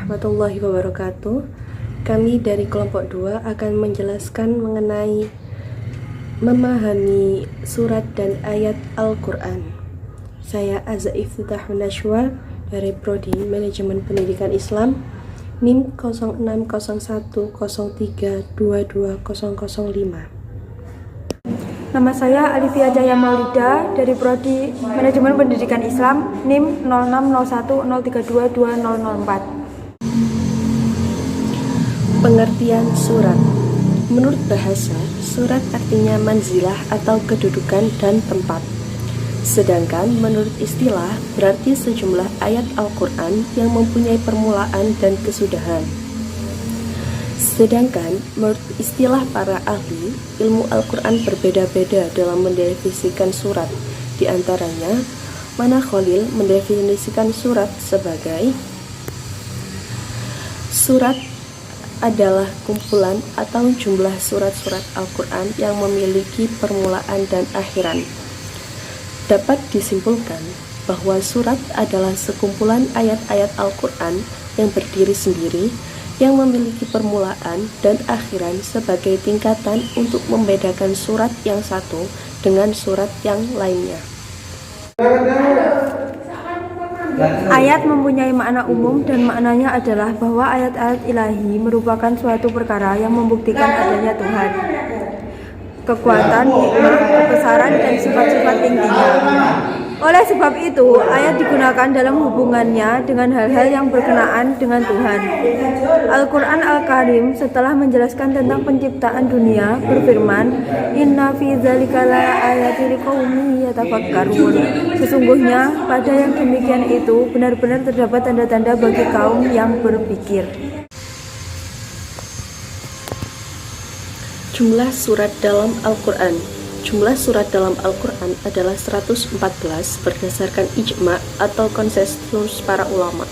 warahmatullahi wabarakatuh. Kami dari kelompok 2 akan menjelaskan mengenai memahami surat dan ayat Al-Quran. Saya Azza Iftitahun Nashwa dari Prodi Manajemen Pendidikan Islam, NIM 0601032205. Nama saya Alifia Jaya Maulida dari Prodi Manajemen Pendidikan Islam, NIM 0601032204. Pengertian surat. Menurut bahasa, surat artinya manzilah atau kedudukan dan tempat. Sedangkan menurut istilah berarti sejumlah ayat Al-Quran yang mempunyai permulaan dan kesudahan. Sedangkan menurut istilah para ahli, ilmu Al-Quran berbeda-beda dalam mendefinisikan surat. Di antaranya, Mana Khalil mendefinisikan surat sebagai surat adalah kumpulan atau jumlah surat-surat Al-Quran yang memiliki permulaan dan akhiran. Dapat disimpulkan bahwa surat adalah sekumpulan ayat-ayat Al-Quran yang berdiri sendiri, yang memiliki permulaan dan akhiran sebagai tingkatan untuk membedakan surat yang satu dengan surat yang lainnya. Ayat mempunyai makna umum dan maknanya adalah bahwa ayat-ayat ilahi merupakan suatu perkara yang membuktikan adanya Tuhan, kekuatan, hikmah, kebesaran, dan sifat-sifat tingginya. Oleh sebab itu, ayat digunakan dalam hubungannya dengan hal-hal yang berkenaan dengan Tuhan. Al-Quran Al-Karim setelah menjelaskan tentang penciptaan dunia berfirman, Inna fi dzalika laayatin liqaumin yatafakkarun. Sesungguhnya pada yang demikian itu benar-benar terdapat tanda-tanda bagi kaum yang berpikir. Jumlah surat dalam Al-Quran. Jumlah surat dalam Al-Quran adalah 114 berdasarkan ijma' atau konsensus para ulama.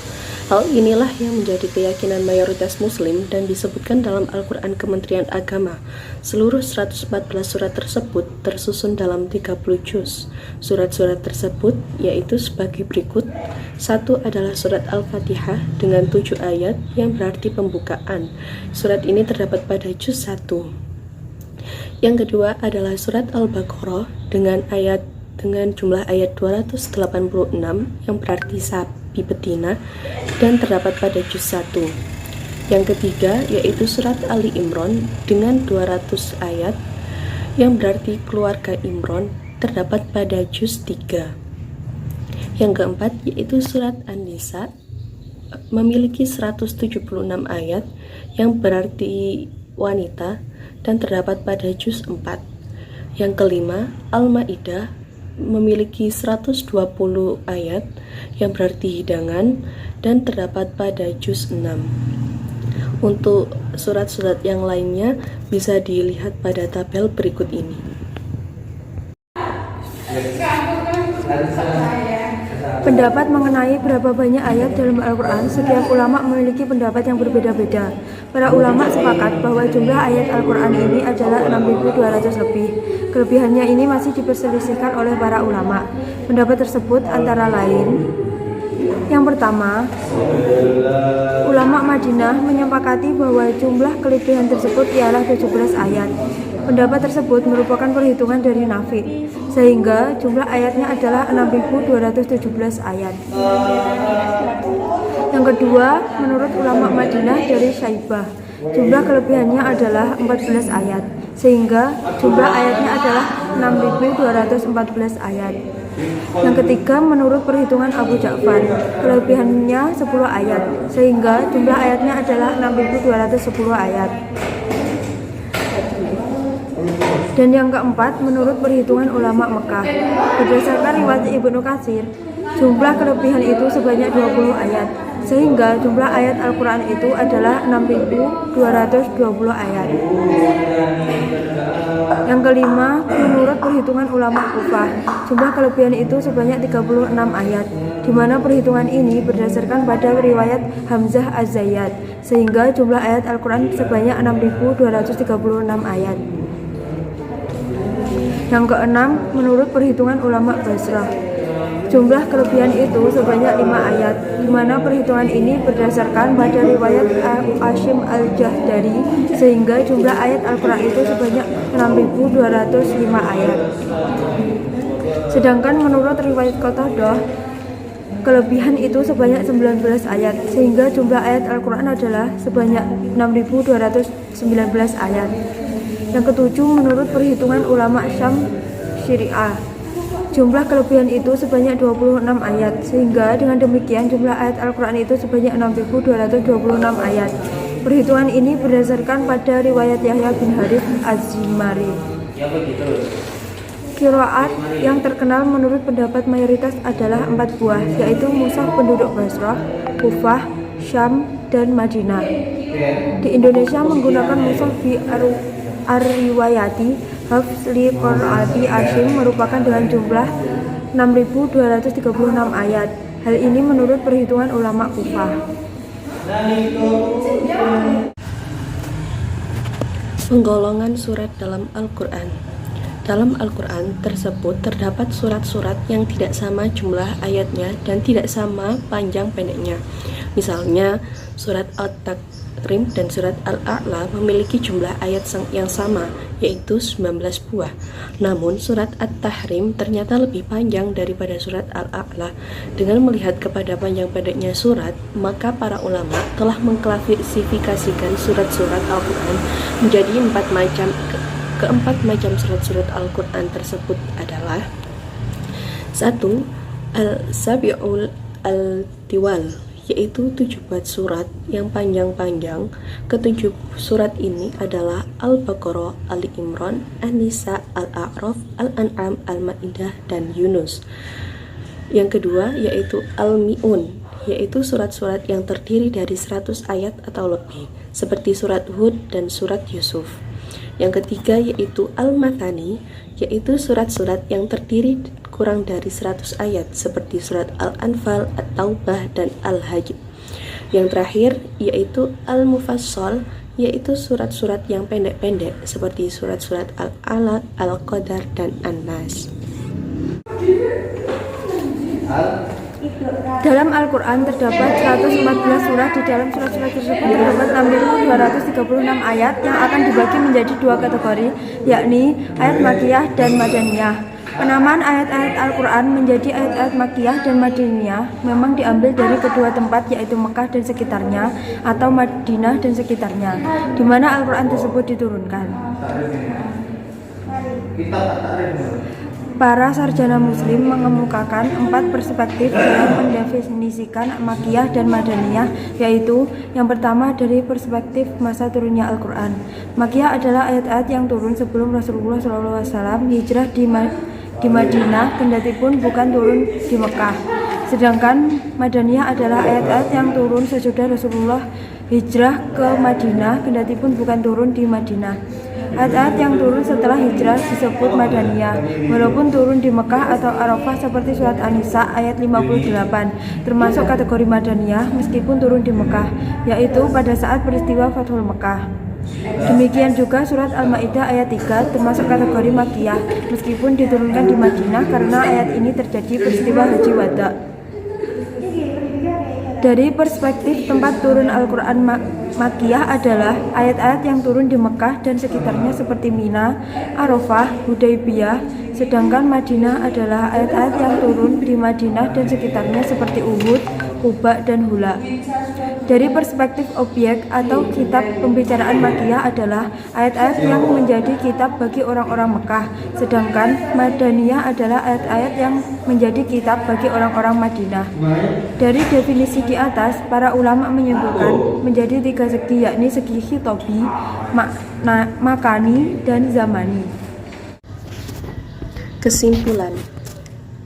Hal inilah yang menjadi keyakinan mayoritas muslim dan disebutkan dalam Al-Quran Kementerian Agama. Seluruh 114 surat tersebut tersusun dalam 30 juz. Surat-surat tersebut yaitu sebagai berikut. 1 adalah surat Al-Fatihah dengan 7 ayat yang berarti pembukaan. Surat ini terdapat pada juz 1. Yang kedua adalah surat Al-Baqarah dengan jumlah ayat 286 yang berarti sapi betina dan terdapat pada juz 1. Yang ketiga yaitu surat Ali Imran dengan 200 ayat yang berarti keluarga Imran terdapat pada juz 3. Yang keempat yaitu surat An-Nisa memiliki 176 ayat yang berarti wanita dan terdapat pada juz 4. Yang kelima, Al-Maidah memiliki 120 ayat yang berarti hidangan dan terdapat pada juz 6. Untuk surat-surat yang lainnya bisa dilihat pada tabel berikut ini. Pendapat mengenai berapa banyak ayat dalam Al-Quran, setiap ulama memiliki pendapat yang berbeda-beda. Para ulama sepakat bahwa jumlah ayat Al-Quran ini adalah 6.200 lebih. Kelebihannya ini masih diperselisihkan oleh para ulama. Pendapat tersebut antara lain, yang pertama, ulama Madinah menyepakati bahwa jumlah kelebihan tersebut ialah 17 ayat. Pendapat tersebut merupakan perhitungan dari Nafi, sehingga jumlah ayatnya adalah 6.217 ayat. Yang kedua, menurut ulama Madinah dari Syaibah, jumlah kelebihannya adalah 14 ayat, sehingga jumlah ayatnya adalah 6.214 ayat. Yang ketiga, menurut perhitungan Abu Ja'far, kelebihannya 10 ayat, sehingga jumlah ayatnya adalah 6.210 ayat. Dan yang keempat, menurut perhitungan ulama Mekah, berdasarkan riwayat Ibnu Katsir, jumlah kelebihan itu sebanyak 20 ayat, sehingga jumlah ayat Al-Quran itu adalah 6.220 ayat. Yang kelima, menurut perhitungan ulama Kufah, jumlah kelebihan itu sebanyak 36 ayat, di mana perhitungan ini berdasarkan pada riwayat Hamzah Az-Zayyad, sehingga jumlah ayat Al-Quran sebanyak 6.236 ayat. Yang keenam, menurut perhitungan ulama Basrah, Jumlah kelebihan itu sebanyak 5 ayat, di mana perhitungan ini berdasarkan pada riwayat Hashim al-Jahdari, sehingga jumlah ayat Al-Quran itu sebanyak 6.205 ayat. Sedangkan menurut riwayat Qatadah, kelebihan itu sebanyak 19 ayat, sehingga jumlah ayat Al-Quran adalah sebanyak 6.219 ayat. Yang ketujuh, menurut perhitungan ulama Syam Syariah, jumlah kelebihan itu sebanyak 26 ayat, sehingga dengan demikian jumlah ayat Al-Quran itu sebanyak 6.226 ayat. Perhitungan ini berdasarkan pada riwayat Yahya bin Harith Az-Zimari. Qiraat yang terkenal menurut pendapat mayoritas adalah 4 buah, yaitu mushaf penduduk Basrah, Kufah, Syam, dan Madinah. Di Indonesia menggunakan mushaf bi ar-riwayati Hafs li Qur'ati Asyim merupakan dengan jumlah 6.236 ayat. Hal ini menurut perhitungan ulama Kufah. Penggolongan surat dalam Al-Quran. Dalam Al-Quran tersebut terdapat surat-surat yang tidak sama jumlah ayatnya dan tidak sama panjang pendeknya. Misalnya, surat At-Tahrim dan surat Al-A'la memiliki jumlah ayat yang sama, yaitu 19 buah. Namun, surat At-Tahrim ternyata lebih panjang daripada surat Al-A'la. Dengan melihat kepada panjang pendeknya surat, maka para ulama telah mengklasifikasikan surat-surat Al-Quran menjadi 4 macam. Keempat macam surat-surat Al-Quran tersebut adalah 1. Al-Sabi'ul Al-Tiwal, yaitu 7 bait surat yang panjang-panjang. Ketujuh surat ini adalah Al-Baqarah, Ali Imran, An-Nisa, Al-A'raf, Al-An'am, Al-Ma'idah, dan Yunus. Yang kedua yaitu Al-Mi'un, yaitu surat-surat yang terdiri dari 100 ayat atau lebih, seperti surat Hud dan surat Yusuf. Yang ketiga yaitu Al-Mathani, yaitu surat-surat yang terdiri kurang dari 100 ayat, seperti surat Al-Anfal, At-Taubah, dan Al-Hajj. Yang terakhir yaitu Al-Mufassal, yaitu surat-surat yang pendek-pendek, seperti surat-surat Al-Alaq, Al-Qadar, dan An-Nas. Dalam Al-Quran terdapat 114 surah. Di dalam surat-surat tersebut terdapat 6.236 ayat yang akan dibagi menjadi 2 kategori, yakni ayat Makkiyah dan Madaniyah. Penamaan ayat-ayat Al-Quran menjadi ayat-ayat Makkiyah dan Madaniyah memang diambil dari kedua tempat, yaitu Mekah dan sekitarnya atau Madinah dan sekitarnya, di mana Al-Quran tersebut diturunkan. Para sarjana muslim mengemukakan 4 perspektif dalam mendefinisikan Makkiyah dan Madaniyah, yaitu yang pertama dari perspektif masa turunnya Al-Quran. Makkiyah adalah ayat-ayat yang turun sebelum Rasulullah SAW hijrah di Madinah, kendatipun bukan turun di Mekah. Sedangkan Madaniyah adalah ayat-ayat yang turun sesudah Rasulullah hijrah ke Madinah, kendatipun bukan turun di Madinah. Ayat-ayat yang turun setelah hijrah disebut Madaniyah, walaupun turun di Mekah atau Arafah, seperti surat An-Nisa ayat 58, termasuk kategori Madaniyah meskipun turun di Mekah, yaitu pada saat peristiwa Fathul Mekah. Demikian juga surat Al-Ma'idah ayat 3 termasuk kategori Makkiyah meskipun diturunkan di Madinah karena ayat ini terjadi peristiwa Haji Wada. Dari perspektif tempat turun Al-Quran, Makkiyah adalah ayat-ayat yang turun di Mekah dan sekitarnya seperti Mina, Arafah, Hudaybiyah. Sedangkan Madinah adalah ayat-ayat yang turun di Madinah dan sekitarnya seperti Uhud, Quba, dan Hula. Dari perspektif objek atau kitab pembicaraan Makkiyah adalah ayat-ayat yang menjadi kitab bagi orang-orang Mekah, sedangkan Madaniyah adalah ayat-ayat yang menjadi kitab bagi orang-orang Madinah. Dari definisi di atas, para ulama menyimpulkan menjadi 3 segi, yakni segi khitobi, makani, dan zamani. Kesimpulan,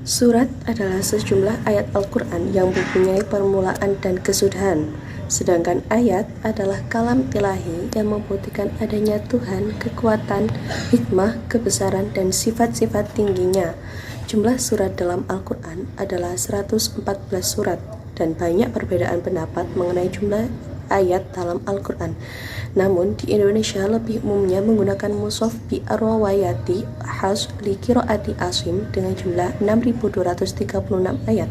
surat adalah sejumlah ayat Al-Quran yang mempunyai permulaan dan kesudahan, sedangkan ayat adalah kalam ilahi yang membuktikan adanya Tuhan, kekuatan, hikmah, kebesaran, dan sifat-sifat tingginya. Jumlah surat dalam Al-Quran adalah 114 surat, dan banyak perbedaan pendapat mengenai jumlah ayat dalam Al-Quran. Namun di Indonesia lebih umumnya menggunakan mushaf bi ar-rawayati khas li qiraati Asim dengan jumlah 6.236 ayat.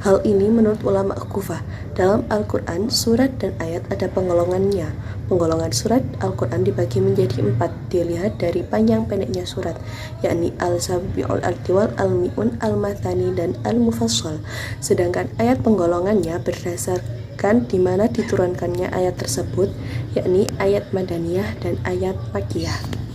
Hal ini menurut ulama Kufah. Dalam Al-Quran, surat dan ayat ada penggolongannya. Penggolongan surat Al-Quran dibagi menjadi 4, dilihat dari panjang pendeknya surat, yakni Al-Sabi'ul Artiwal, Al-Mi'un, Al-Mathani, dan Al-Mufassal. Sedangkan ayat penggolongannya berdasarkan di mana diturunkannya ayat tersebut, yakni ayat Madaniyah dan ayat Makkiyah.